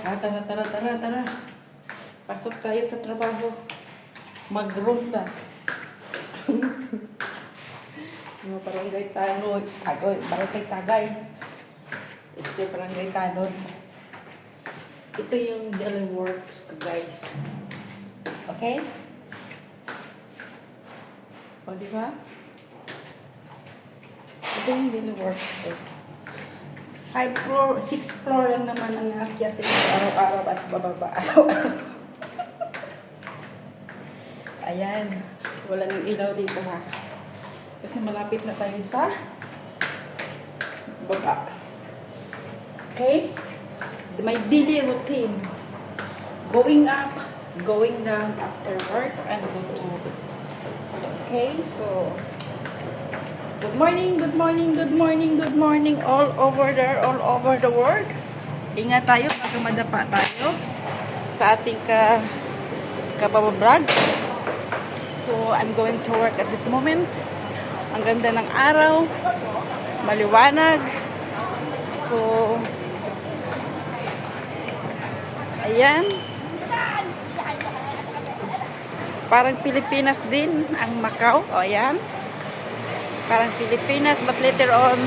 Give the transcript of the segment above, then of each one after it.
Tara, tara, tara, tara. Pasok tayo sa trabaho. Mag-room na. Mga barangay Tanoy. Tagoy, barangay Tagay. Este barangay Tanod. Ito yung daily works ko, guys. Okay? O, di ba? Ito yung daily works ko. 5 floor, 6 floor lang naman ang akyatin ko araw-araw at bababa araw-araw. Ayan. Wala nang ilaw dito, ha. Kasi malapit na tayo sa baba. Okay? My daily routine. Going up, going down after work, and go to. So, okay, so good morning, good morning, good morning, good morning all over there, all over the world. Ingat tayo baka madapa tayo sa ating kababablog. So, I'm going to work at this moment. Ang ganda ng araw, maliwanag. So, ayan. Parang Pilipinas din ang Macau. O, ayan. Parang Pilipinas, but later on,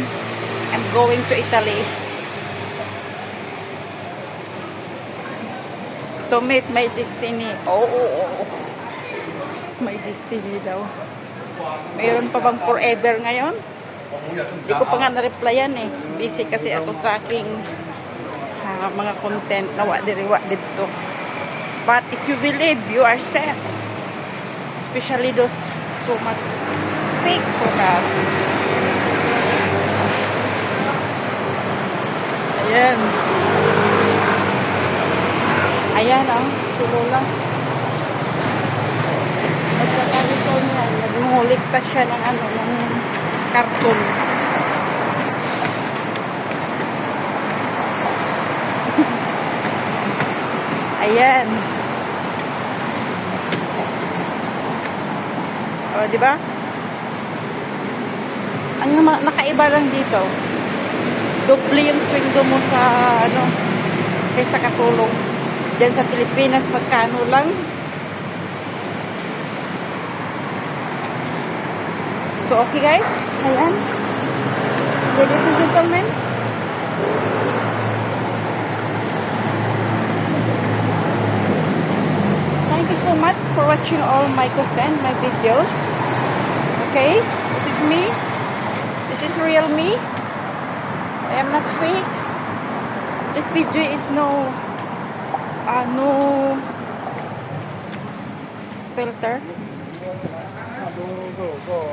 I'm going to Italy to meet my destiny. Oh. My destiny daw. Mayroon pa bang forever ngayon? Hindi ko pa nga na-replyan eh. Busy kasi ako sa aking mga content na wa dito. But if you believe, you are safe. Especially those so much fake products. Ayan. Ayan oh, tulula. Nagkakalito niya, nagmuhulik pa siya ng ng karton. Ayan. O, di ba? Ang nakaiba lang dito, doble yung sweldo mo sa kaysa katulong. Diyan sa Pilipinas, magkano lang? So, okay guys. Ayan. Ladies and gentlemen. Thank you so much for watching all my content, my videos. Okay? This is me. This is real me. I am not fake. This video is no filter.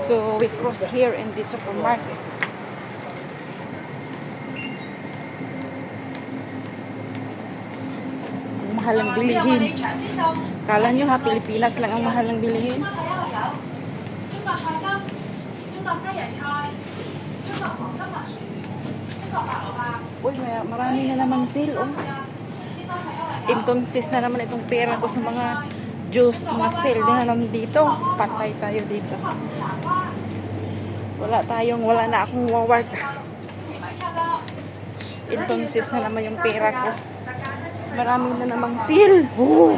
So we cross here in the supermarket. Ang mahal ang bilihin. Kala nyo ha, Pilipinas lang ang mahal ang bilihin. Uy, marami na naman sale, oh. Entonces na naman itong pera ko sa mga juice, mga sale na naman dito. Patay tayo dito. Wala na akong work. Entonces na naman yung pera ko. Marami na namang sale. Oh!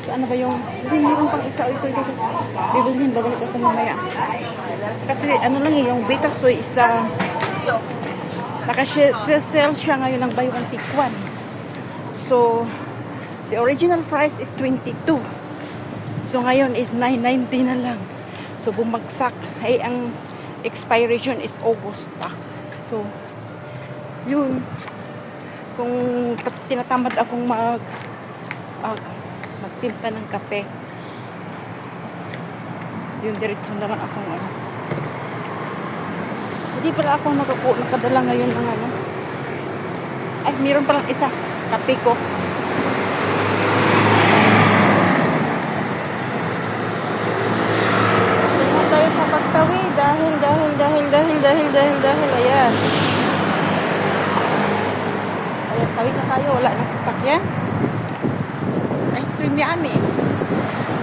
Saan ba yung... Meron pang isa. Ito. Bibilhin, babalik ako mamaya. Kasi lang yung Betasoy isa... Naka-sell siya ngayon ng buy one take one. So, the original price is 22. So, ngayon is 9.90 na lang. So, bumagsak. Ay, ang expiration is August pa. So, yun. Kung tinatamad akong magtimpla ng kape, yun, diretso na lang akong Hindi pala ako nakadala ngayon ng Ay, mayroon palang isa. Kape ko. Tingnan tayo sa pagtawi. Dahil. Ayan. Ayan, tawid na tayo. Wala na sasakyan. Ice cream yan eh.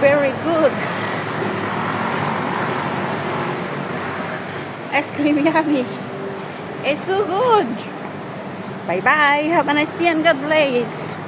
Very good. Ice cream yummy. It's so good. Bye-bye. Have a nice day and God bless.